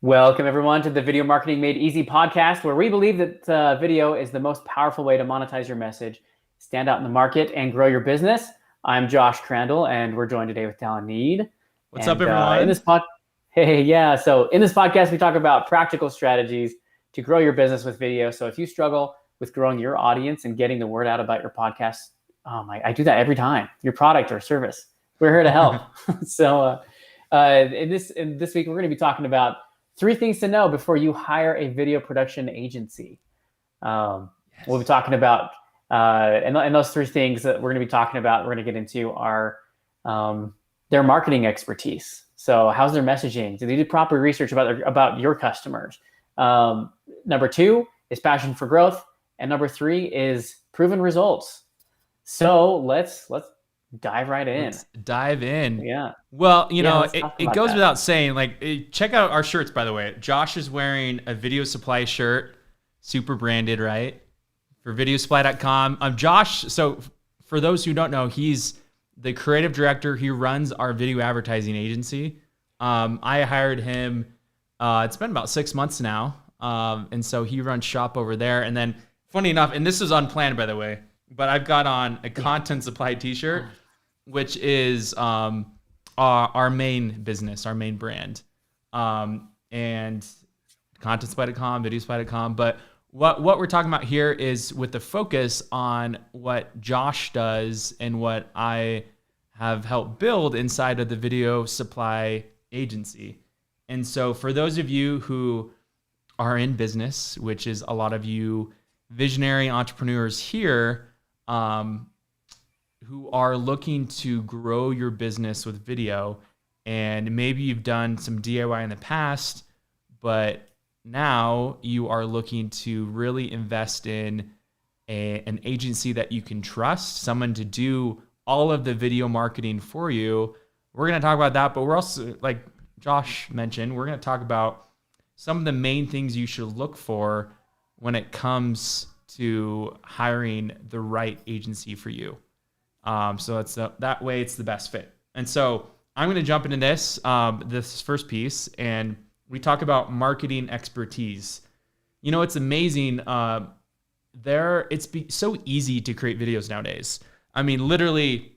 Welcome, everyone, to the Video Marketing Made Easy podcast, where we believe that video is the most powerful way to monetize your message, stand out in the market, and grow your business. I'm Josh Crandall, and we're joined today with Talon Need. What's up, And everyone? in this podcast, we talk about practical strategies to grow your business with video. So if you struggle with growing your audience and getting the word out about your podcast, I do that every time. Your product or service, we're here to help. In this week, we're going to be talking about 3 things to know before you hire a video production agency. We'll be talking about, and those 3 things that we're going to be talking about, we're going to get into are their marketing expertise. So how's their messaging? Do they do proper research about your customers? Number 2 is passion for growth. And number 3 is proven results. So let's dive right in. Let's dive in. Yeah. Well, let's it, talk it about goes that. without saying, check out our shirts, by the way. Josh is wearing a Video Supply shirt, super branded, right? For videosupply.com. Josh, so for those who don't know, he's the creative director. He runs our video advertising agency. I hired him, it's been about 6 months now. And so he runs shop over there. And then, funny enough, and this was unplanned, by the way, but I've got on a Content Supply t-shirt, which is our main business, our main brand, and contentsupply.com, videosupply.com. But what we're talking about here is with the focus on what Josh does and what I have helped build inside of the Video Supply agency. And so for those of you who are in business, which is a lot of you visionary entrepreneurs here, who are looking to grow your business with video, and maybe you've done some DIY in the past, but now you are looking to really invest in an agency that you can trust, someone to do all of the video marketing for you. We're going to talk about that, but we're also, like Josh mentioned, we're going to talk about some of the main things you should look for when it comes to hiring the right agency for you. So it's that way it's the best fit. And so I'm going to jump into this first piece, and we talk about marketing expertise. It's amazing. It's so easy to create videos nowadays. I mean, literally,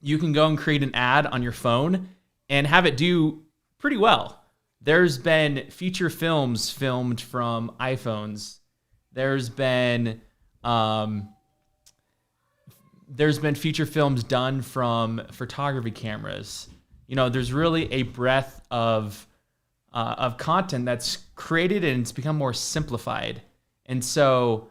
you can go and create an ad on your phone and have it do pretty well. There's been feature films filmed from iPhones. There's been feature films done from photography cameras. There's really a breadth of content that's created, and it's become more simplified. And so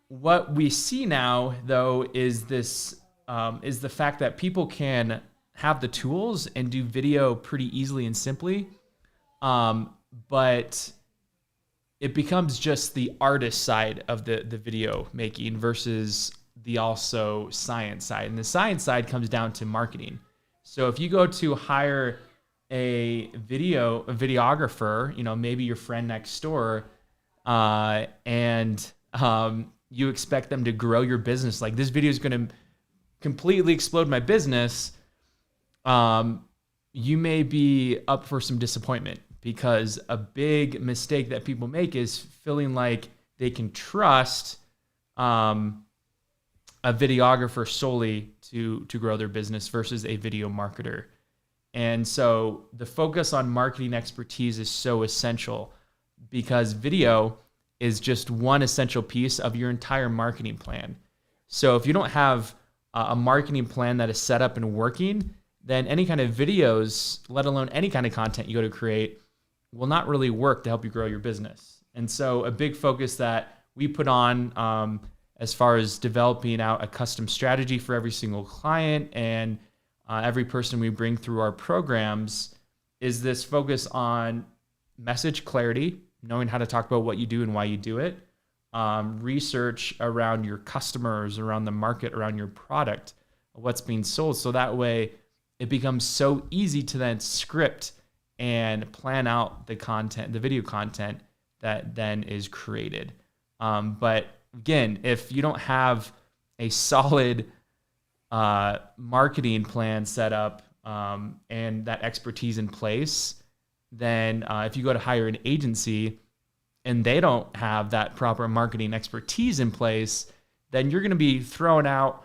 what we see now, though, is the fact that people can have the tools and do video pretty easily and simply, but it becomes just the artist side of the video making versus the also science side. And the science side comes down to marketing. So if you go to hire a videographer, maybe your friend next door, and you expect them to grow your business, like this video is going to completely explode my business, you may be up for some disappointment, because a big mistake that people make is feeling like they can trust a videographer solely to grow their business versus a video marketer. And so the focus on marketing expertise is so essential, because video is just one essential piece of your entire marketing plan. So if you don't have a marketing plan that is set up and working, then any kind of videos, let alone any kind of content you go to create, will not really work to help you grow your business. And so a big focus that we put on as far as developing out a custom strategy for every single client and every person we bring through our programs is this focus on message clarity, knowing how to talk about what you do and why you do it, research around your customers, around the market, around your product, what's being sold. So that way it becomes so easy to then script and plan out the content, the video content that then is created. But again, if you don't have a solid marketing plan set up and that expertise in place, then if you go to hire an agency and they don't have that proper marketing expertise in place, then you're going to be throwing out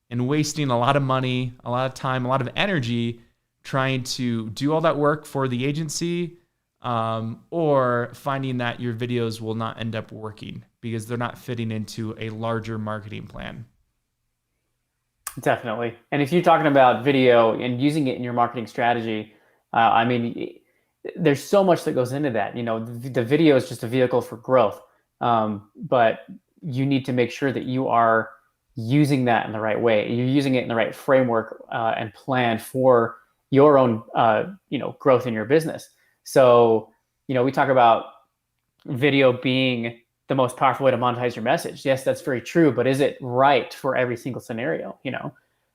and wasting a lot of money, a lot of time, a lot of energy trying to do all that work for the agency, or finding that your videos will not end up working because they're not fitting into a larger marketing plan. Definitely. And if you're talking about video and using it in your marketing strategy, I mean, there's so much that goes into that. You know, the video is just a vehicle for growth, but you need to make sure that you are using that in the right way. You're using it in the right framework and plan for your own, growth in your business. So, we talk about video being the most powerful way to monetize your message. Yes, that's very true, but is it right for every single scenario,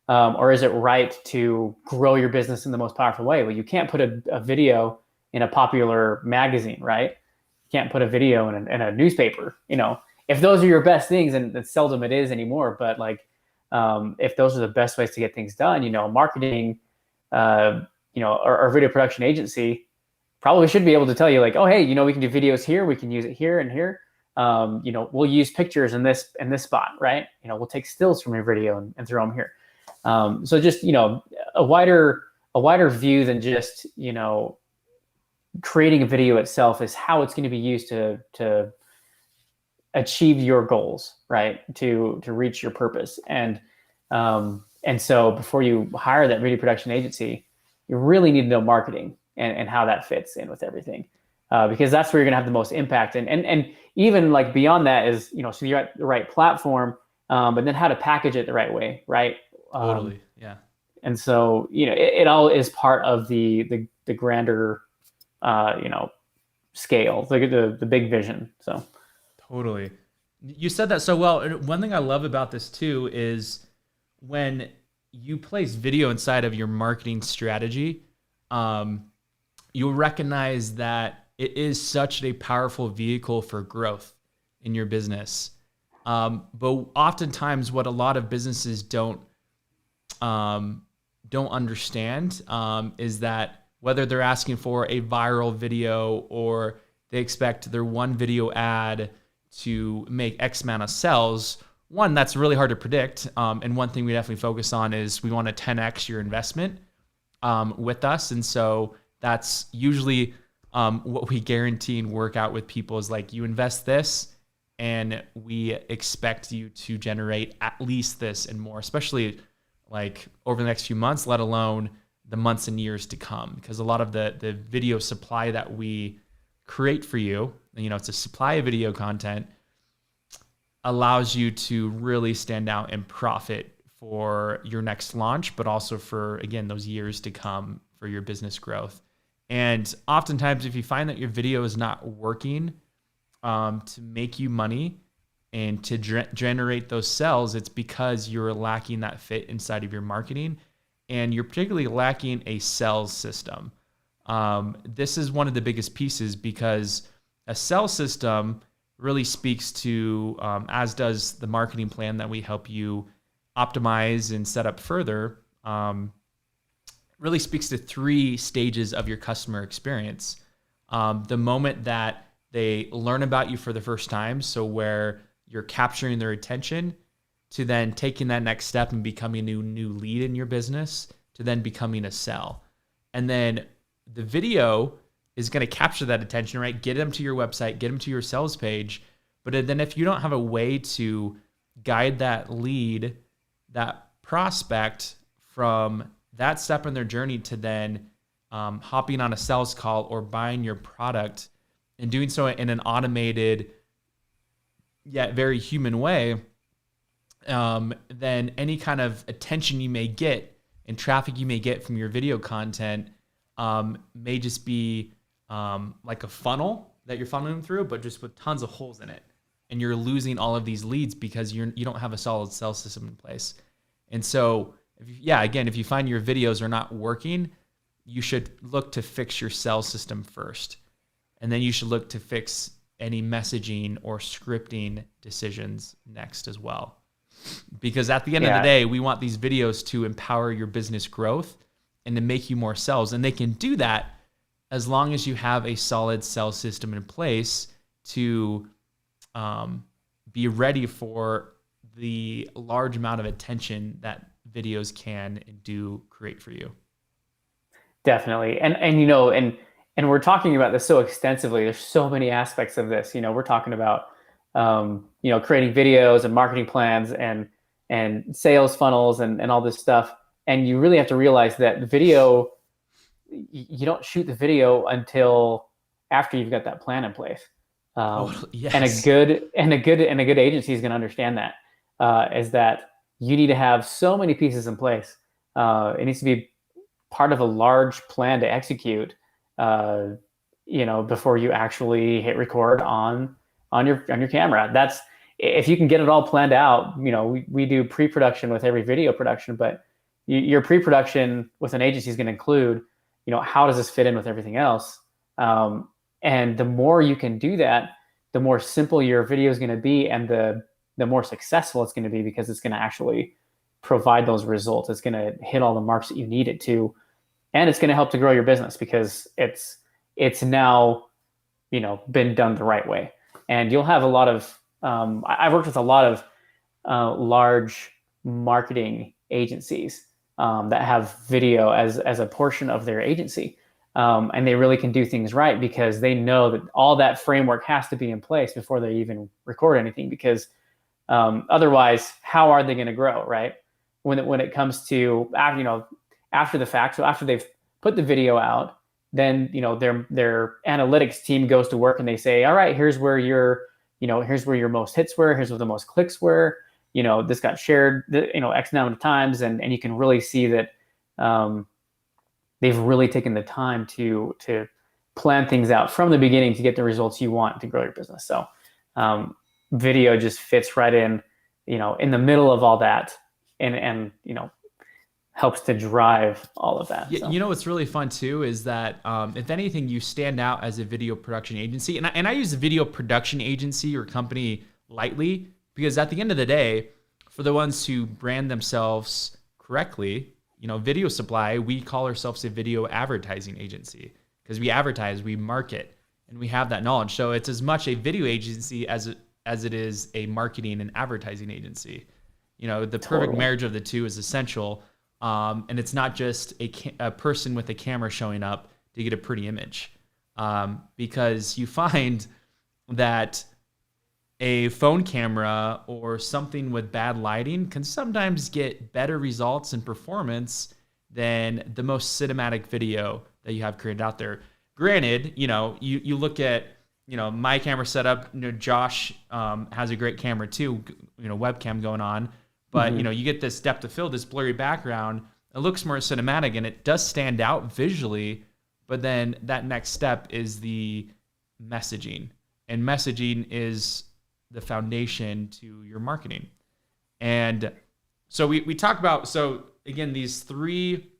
or is it right to grow your business in the most powerful way? Well, you can't put a video in a popular magazine, right? You can't put a video in a newspaper, if those are your best things, and seldom it is anymore, but if those are the best ways to get things done, marketing, or video production agency probably should be able to tell you oh, hey, we can do videos here. We can use it here and here. We'll use pictures in this spot, right? We'll take stills from your video and throw them here. So just, a wider view than just, creating a video itself is how it's going to be used to achieve your goals, right? To reach your purpose. And so before you hire that video production agency, you really need to know marketing and how that fits in with everything. Because that's where you're gonna have the most impact. And even beyond that is, so you're at the right platform, but then how to package it the right way, right? Totally, yeah. And so, it all is part of the grander, scale, the big vision. So. Totally. You said that so well. And one thing I love about this too is when you place video inside of your marketing strategy, you'll recognize that it is such a powerful vehicle for growth in your business. But oftentimes what a lot of businesses don't understand is that whether they're asking for a viral video or they expect their one video ad to make X amount of sales, one, that's really hard to predict. And one thing we definitely focus on is we want to 10x your investment with us. And so that's usually what we guarantee and work out with people is you invest this and we expect you to generate at least this and more, especially over the next few months, let alone the months and years to come. Because a lot of the video supply that we create for you, it's a supply of video content, allows you to really stand out and profit for your next launch, but also for, again, those years to come for your business growth. And oftentimes, if you find that your video is not working to make you money and to generate those sales, it's because you're lacking that fit inside of your marketing, and you're particularly lacking a sales system. This is one of the biggest pieces because a sales system really speaks to, as does the marketing plan that we help you optimize and set up further, really speaks to 3 stages of your customer experience. The moment that they learn about you for the first time, so where you're capturing their attention, to then taking that next step and becoming a new lead in your business, to then becoming a sell. And then the video is going to capture that attention, right? Get them to your website, get them to your sales page. But then if you don't have a way to guide that lead, that prospect from that step in their journey to then hopping on a sales call or buying your product and doing so in an automated yet very human way, then any kind of attention you may get and traffic you may get from your video content may just be like a funnel that you're funneling through, but just with tons of holes in it. And you're losing all of these leads because you don't have a solid sales system in place. And so, if you find your videos are not working, you should look to fix your sales system first. And then you should look to fix any messaging or scripting decisions next as well. Because at the end of the day, we want these videos to empower your business growth and to make you more sales. And they can do that as long as you have a solid sales system in place to be ready for the large amount of attention that videos can and do create for you. Definitely. And we're talking about this so extensively. There's so many aspects of this. We're talking about creating videos and marketing plans and sales funnels and all this stuff. And you really have to realize that the video, you don't shoot the video until after you've got that plan in place. Yes. And a good agency is going to understand that, is that you need to have so many pieces in place. It needs to be part of a large plan to execute, before you actually hit record on your camera. That's if you can get it all planned out. We do pre-production with every video production, but your pre-production with an agency is going to include, how does this fit in with everything else? And the more you can do that, the more simple your video is going to be, and the more successful it's going to be, because it's going to actually provide those results. It's going to hit all the marks that you need it to, and it's going to help to grow your business because it's now, been done the right way. And you'll have a lot of I've worked with a lot of large marketing agencies that have video as a portion of their agency. And they really can do things right because they know that all that framework has to be in place before they even record anything, because otherwise, how are they going to grow, right? When it comes to after the fact, so after they've put the video out, then their analytics team goes to work and they say, all right, here's where your most hits were, here's where the most clicks were, this got shared X amount of times, and you can really see that they've really taken the time to plan things out from the beginning to get the results you want to grow your business. So video just fits right in in the middle of all that, and helps to drive all of that. Yeah, so. What's really fun too is that if anything, you stand out as a video production agency, and I use a video production agency or company lightly, because at the end of the day, for the ones who brand themselves correctly, Video Supply, we call ourselves a video advertising agency because we advertise, we market, and we have that knowledge. So it's as much a video agency as it is a marketing and advertising agency. The perfect marriage of the two is essential. And it's not just a person with a camera showing up to get a pretty image, because you find that a phone camera or something with bad lighting can sometimes get better results and performance than the most cinematic video that you have created out there. Granted, you look at, my camera setup, Josh has a great camera too, webcam going on. But, you get this depth of field, this blurry background. It looks more cinematic and it does stand out visually. But then that next step is the messaging. And messaging is the foundation to your marketing. And so we talk about, again, these 3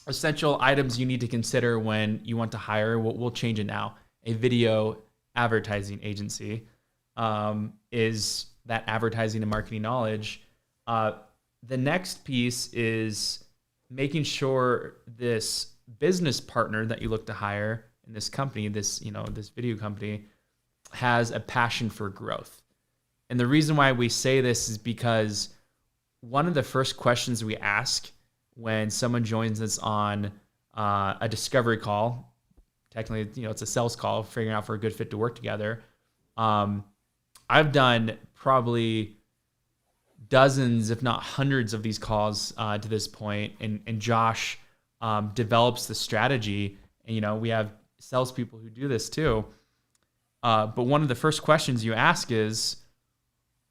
essential items you need to consider when you want to hire. We'll change it now. A video advertising agency is that advertising and marketing knowledge. The next piece is making sure this business partner that you look to hire in this company, this video company, has a passion for growth. And the reason why we say this is because one of the first questions we ask when someone joins us on a discovery call, technically, it's a sales call, figuring out for a good fit to work together. I've done probably dozens, if not hundreds of these calls to this point. And Josh develops the strategy. And, we have salespeople who do this too. But one of the first questions you ask is,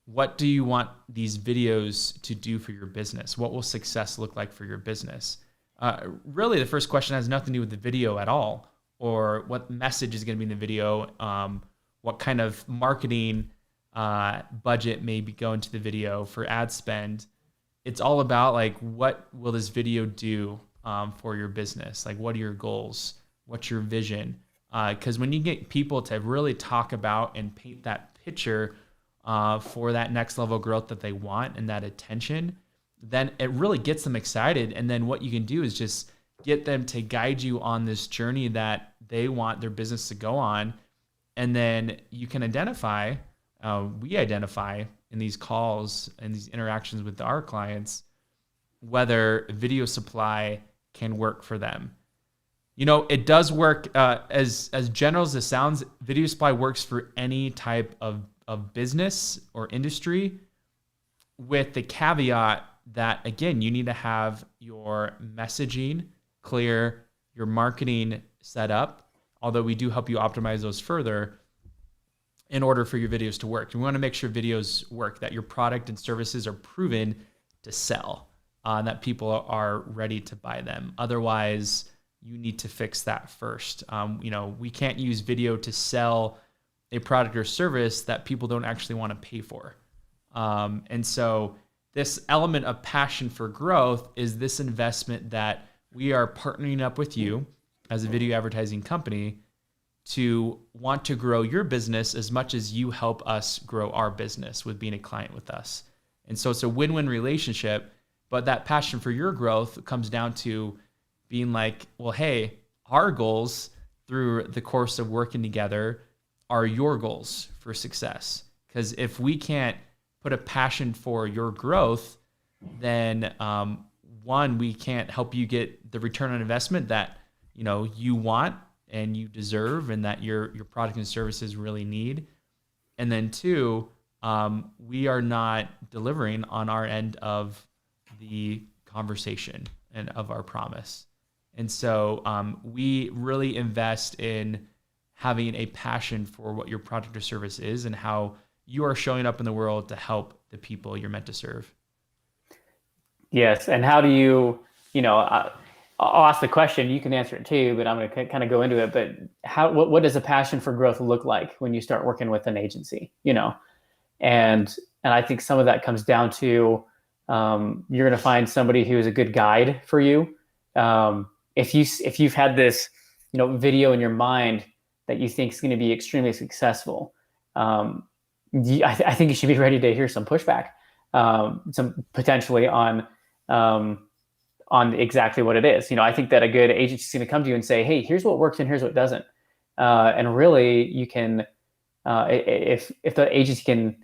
what do you want these videos to do for your business? What will success look like for your business? Really, the first question has nothing to do with the video at all, or what message is going to be in the video, what kind of marketing budget may be going to the video for ad spend. It's all about what will this video do for your business? What are your goals? What's your vision? Because when you get people to really talk about and paint that picture for that next level growth that they want and that attention, then it really gets them excited. And then what you can do is just get them to guide you on this journey that they want their business to go on. And then you can identify, we identify in these calls and these interactions with our clients, whether video supply can work for them. You know, it does work, as general as this sounds, video supply works for any type of business or industry, with the caveat that, again, you need to have your messaging clear, your marketing set up, although we do help you optimize those further in order for your videos to work. We want to make sure videos work, that your product and services are proven to sell, and that people are ready to buy them. Otherwise, you need to fix that first. You know, we can't use video to sell a product or service that people don't actually want to pay for. And so this element of passion for growth is this investment that we are partnering up with you as a video advertising company to want to grow your business as much as you help us grow our business with being a client with us. And so it's a win-win relationship, but that passion for your growth comes down to being like, well, hey, our goals through the course of working together are your goals for success. Because if we can't put a passion for your growth, then one, we can't help you get the return on investment that you want and you deserve, and that your product and services really need. And then two, we are not delivering on our end of the conversation and of our promise. And so we really invest in having a passion for what your product or service is and how you are showing up in the world to help the people you're meant to serve. Yes. And how do you, I'll ask the question, you can answer it too, but I'm going to kind of go into it. But what does a passion for growth look like when you start working with an agency, And I think some of that comes down to, you're going to find somebody who is a good guide for you. If you've had this, video in your mind that you think is going to be extremely successful, I think you should be ready to hear some pushback, some potentially on exactly what it is. I think that a good agency is going to come to you and say, hey, here's what works and here's what doesn't. And really you can, if the agency can,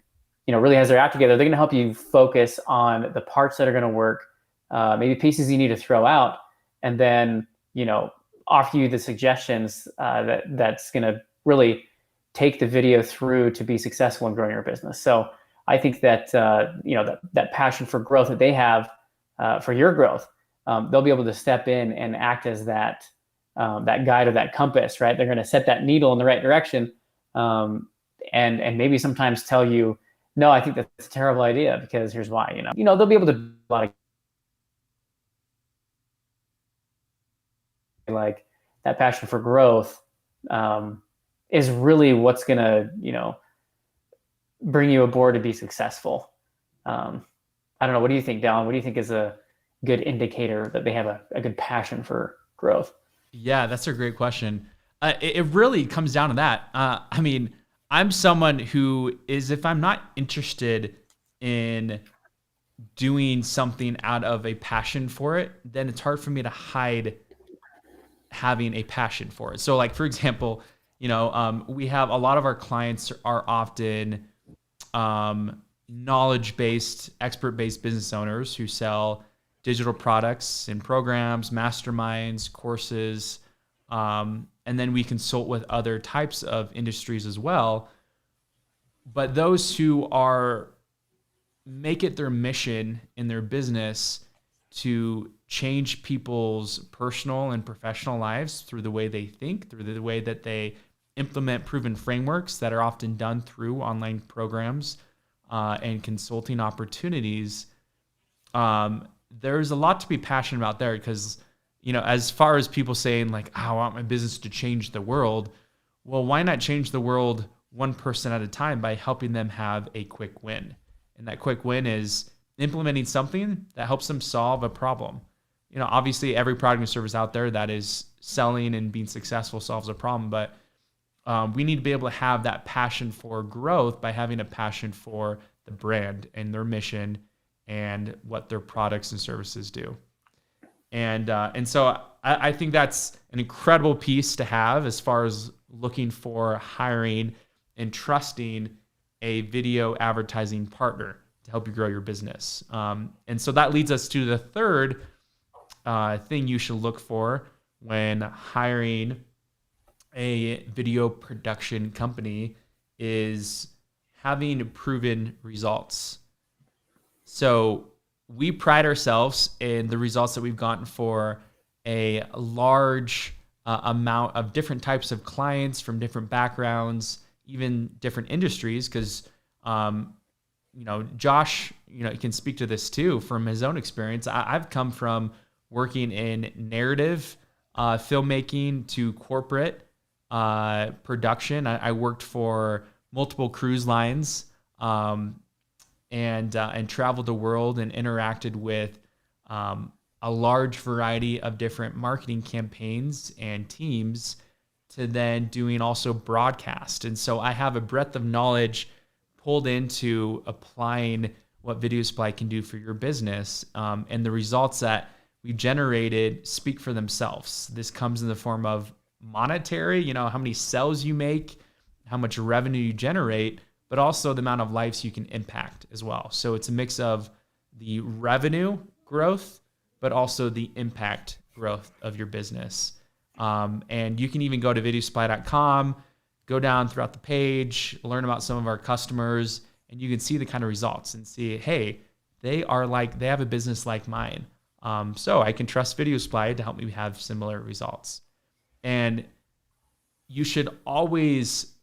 really has their act together, they're going to help you focus on the parts that are going to work, maybe pieces you need to throw out, and then, offer you the suggestions that's going to really take the video through to be successful in growing your business. So I think that, that passion for growth that they have for your growth, they'll be able to step in and act as that guide or that compass, right? They're going to set that needle in the right direction, and maybe sometimes tell you, no, I think that's a terrible idea because here's why. They'll be able to do a lot of, like, that passion for growth is really what's going to, bring you aboard to be successful. I don't know. What do you think, Dallin? What do you think is a good indicator that they have a good passion for growth? Yeah, that's a great question. It really comes down to that. I mean, I'm someone who is, if I'm not interested in doing something out of a passion for it, then it's hard for me to hide having a passion for it. So, like, for example, we have a lot of our clients are often knowledge-based, expert-based business owners who sell digital products and programs, masterminds, courses, and then we consult with other types of industries as well. But those who make it their mission in their business to change people's personal and professional lives through the way they think, through the way that they implement proven frameworks that are often done through online programs and consulting opportunities. There's a lot to be passionate about there because, as far as people saying like, I want my business to change the world. Well, why not change the world one person at a time by helping them have a quick win? And that quick win is implementing something that helps them solve a problem. Obviously every product and service out there that is selling and being successful solves a problem, but we need to be able to have that passion for growth by having a passion for the brand and their mission and what their products and services do. And so I think that's an incredible piece to have as far as looking for hiring and trusting a video advertising partner to help you grow your business. And so that leads us to the third thing you should look for when hiring a video production company is having proven results. So we pride ourselves in the results that we've gotten for a large amount of different types of clients from different backgrounds, even different industries, because Josh, can speak to this too from his own experience. I've come from working in narrative filmmaking to corporate production. I worked for multiple cruise lines and traveled the world and interacted with a large variety of different marketing campaigns and teams, to then doing also broadcast. And so I have a breadth of knowledge pulled into applying what Video Supply can do for your business. And the results that we generated speak for themselves. This comes in the form of monetary, how many sales you make, how much revenue you generate, but also the amount of lives you can impact as well. So it's a mix of the revenue growth, but also the impact growth of your business. And you can even go to videosupply.com, go down throughout the page, learn about some of our customers, and you can see the kind of results and see, hey, they have a business like mine. So I can trust Video Supply to help me have similar results. And you should always,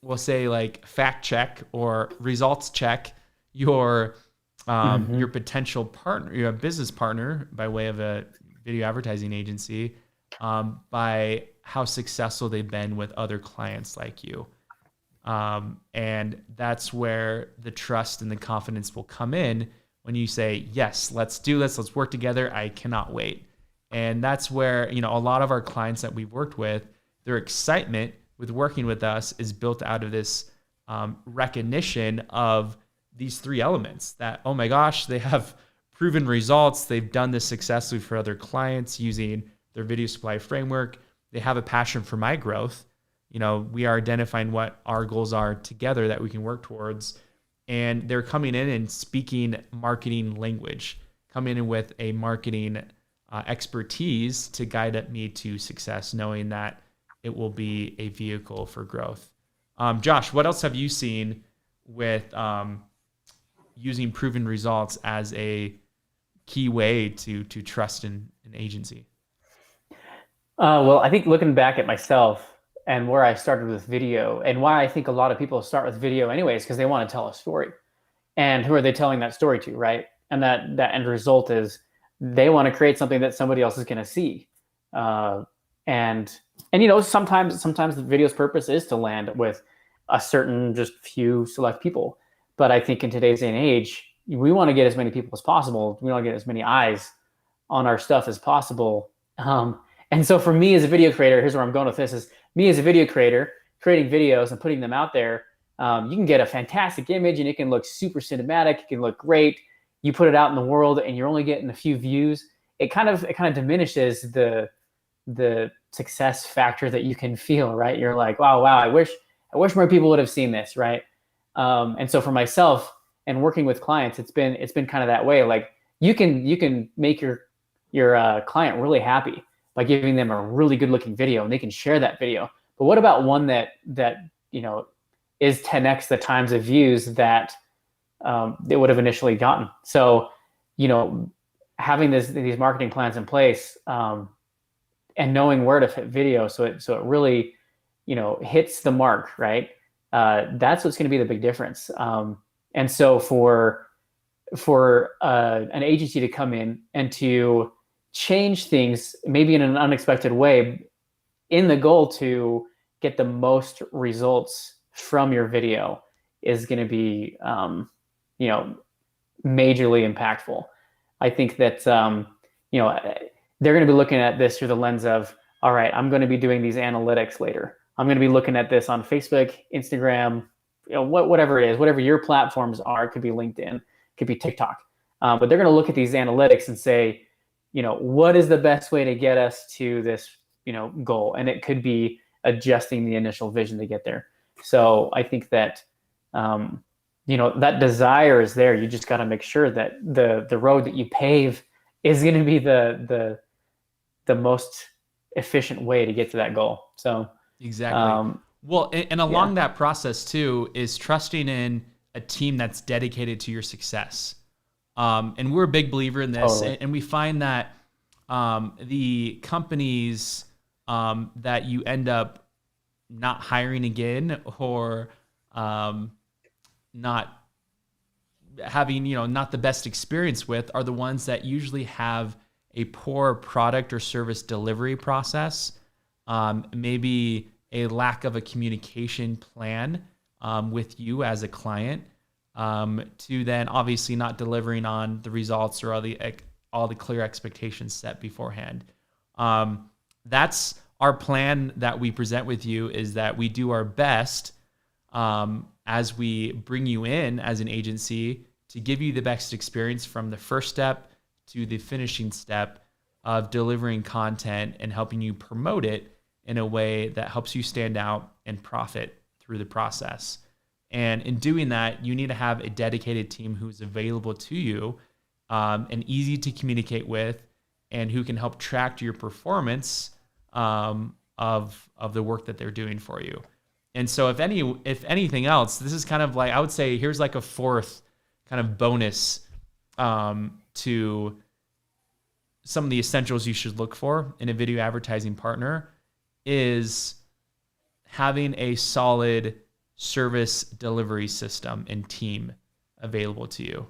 we'll say, like, fact check or results check your potential partner, your business partner, by way of a video advertising agency, by how successful they've been with other clients like you. And that's where the trust and the confidence will come in when you say, yes, let's do this. Let's work together. I cannot wait. And that's where, a lot of our clients that we've worked with, their excitement with working with us is built out of this recognition of these three elements that, oh my gosh, they have proven results. They've done this successfully for other clients using their Video Supply framework. They have a passion for my growth. We are identifying what our goals are together that we can work towards. And they're coming in and speaking marketing language, coming in with a marketing expertise to guide me to success, knowing that it will be a vehicle for growth. Josh, what else have you seen with using proven results as a key way to trust in an agency? Well, I think looking back at myself and where I started with video, and why I think a lot of people start with video anyways, because they want to tell a story. And who are they telling that story to, right? And that end result is they want to create something that somebody else is going to see. And sometimes the video's purpose is to land with a certain just few select people. But I think in today's day and age, we want to get as many people as possible. We want to get as many eyes on our stuff as possible. And so for me as a video creator, here's where I'm going with this, is me as a video creator, creating videos and putting them out there, you can get a fantastic image and it can look super cinematic. It can look great. You put it out in the world and you're only getting a few views. It kind of diminishes the success factor that you can feel, right? You're like, wow, I wish more people would have seen this, right? And so for myself and working with clients, it's been kind of that way. Like you can make your client really happy by giving them a really good looking video, and they can share that video. But what about one that is 10x the times of views that they would have initially gotten? So, having these marketing plans in place, and knowing where to fit video so it really, hits the mark, right? That's what's going to be the big difference. And so for an agency to come in and to change things maybe in an unexpected way, in the goal to get the most results from your video, is going to be majorly impactful. I think that they're going to be looking at this through the lens of, all right, I'm going to be doing these analytics later. I'm going to be looking at this on Facebook, Instagram, whatever it is, whatever your platforms are. It could be LinkedIn, it could be TikTok, but they're going to look at these analytics and say, what is the best way to get us to this, goal? And it could be adjusting the initial vision to get there. So I think that, that desire is there. You just got to make sure that the road that you pave is going to be the most efficient way to get to that goal. So exactly. Well, and along that process too is trusting in a team that's dedicated to your success. And we're a big believer in this, Totally. and we find that the companies that you end up not hiring again, or not having, not the best experience with, are the ones that usually have a poor product or service delivery process, maybe a lack of a communication plan with you as a client, to then obviously not delivering on the results or all the clear expectations set beforehand. That's our plan that we present with you, is that we do our best as we bring you in as an agency to give you the best experience from the first step to the finishing step of delivering content and helping you promote it in a way that helps you stand out and profit through the process. And in doing that, you need to have a dedicated team who's available to you, and easy to communicate with, and who can help track your performance of the work that they're doing for you. And so if anything else, this is kind of like, I would say, here's like a fourth kind of bonus to some of the essentials you should look for in a video advertising partner, is having a solid service delivery system and team available to you.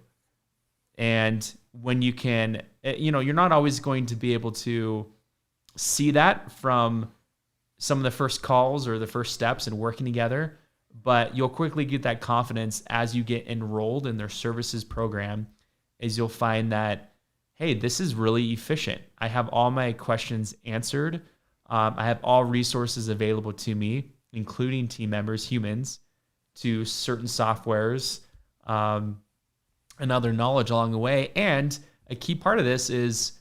And when you can, you're not always going to be able to see that from some of the first calls or the first steps in working together, but you'll quickly get that confidence as you get enrolled in their services program, is you'll find that, hey, this is really efficient. I have all my questions answered. I have all resources available to me, including team members, humans, to certain softwares, and other knowledge along the way. And a key part of this is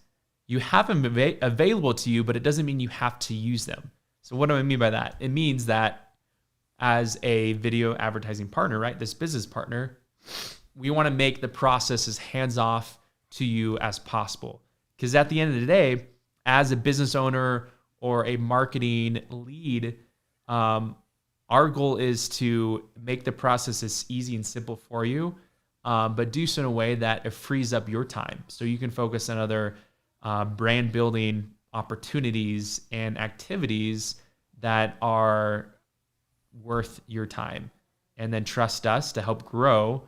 you have them available to you, but it doesn't mean you have to use them. So what do I mean by that? It means that as a video advertising partner, right, this business partner, we want to make the process as hands-off to you as possible. Because at the end of the day, as a business owner or a marketing lead, our goal is to make the process as easy and simple for you, but do so in a way that it frees up your time so you can focus on other brand building opportunities and activities that are worth your time. And then trust us to help grow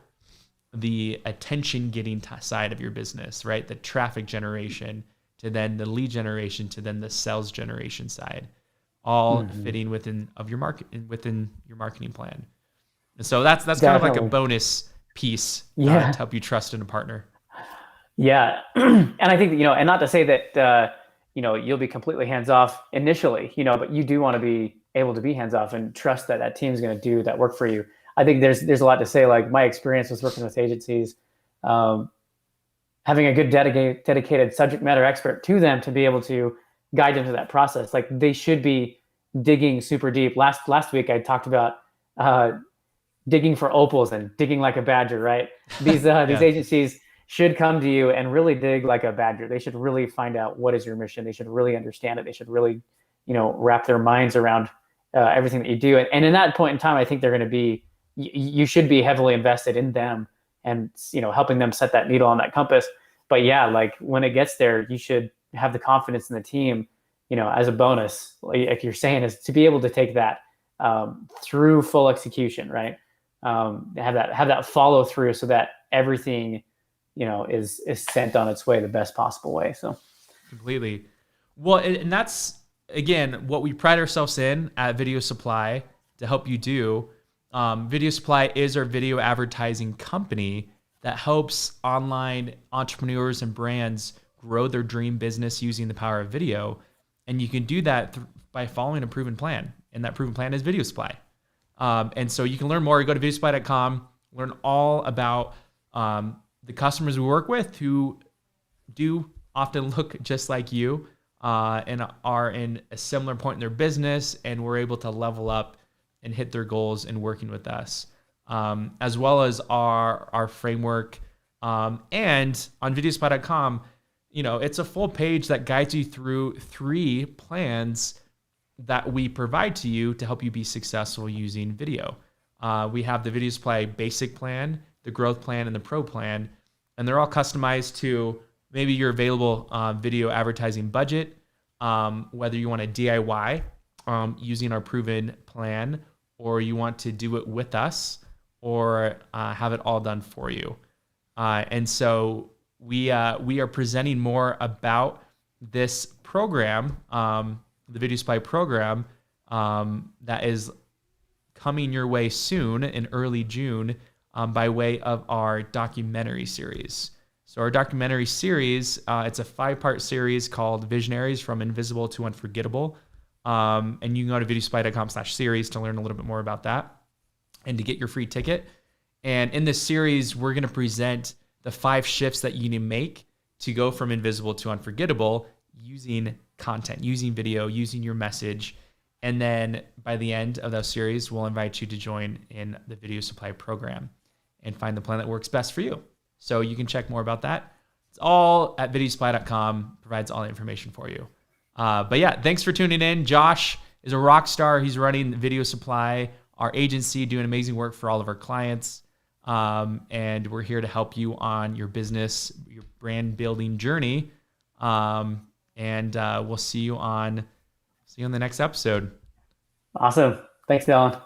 the attention getting side of your business, right? The traffic generation, to then the lead generation, to then the sales generation side, all fitting within your marketing plan. And so that's kind of like a bonus piece to help you trust in a partner. Yeah. And I think, and not to say that, you'll be completely hands off initially, but you do want to be able to be hands off and trust that that team's going to do that work for you. I think there's a lot to say. Like, my experience was working with agencies, having a good dedicated subject matter expert to them to be able to guide them through that process. Like, they should be digging super deep. Last week I talked about digging for opals and digging like a badger, right? These agencies should come to you and really dig like a badger. They should really find out what is your mission. They should really understand it. They should really, wrap their minds around everything that you do. And in that point in time, I think they're going to be, you should be heavily invested in them and, helping them set that needle on that compass. But yeah, like, when it gets there, you should have the confidence in the team, as a bonus, like you're saying, is to be able to take that through full execution, right? Have that follow through so that everything, is sent on its way the best possible way. So completely. Well, and that's, again, what we pride ourselves in at Video Supply to help you do. Video Supply is our video advertising company that helps online entrepreneurs and brands grow their dream business using the power of video. And you can do that by following a proven plan. And that proven plan is Video Supply. And so you can learn more. You go to videosupply.com, learn all about the customers we work with who do often look just like you and are in a similar point in their business, and we're able to level up and hit their goals in working with us, as well as our framework. And on videosupply.com, it's a full page that guides you through 3 plans that we provide to you to help you be successful using video. We have the Video Supply Basic Plan, the Growth Plan, and the Pro Plan, and they're all customized to maybe your available video advertising budget, whether you want to DIY using our proven plan, or you want to do it with us, or have it all done for you. And so we are presenting more about this program, the Video Supply program, that is coming your way soon in early June, by way of our documentary series. So our documentary series, it's a 5-part series called Visionaries from Invisible to Unforgettable. And you can go to videosupply.com/series to learn a little bit more about that and to get your free ticket. And in this series, we're going to present the 5 shifts that you need to make to go from invisible to unforgettable using content, using video, using your message. And then by the end of that series, we'll invite you to join in the Video Supply program and find the plan that works best for you. So you can check more about that. It's all at videosupply.com, provides all the information for you. But yeah, thanks for tuning in. Josh is a rock star. He's running Video Supply, our agency, doing amazing work for all of our clients. And we're here to help you on your business, your brand building journey. And we'll see you on the next episode. Awesome. Thanks, Dylan.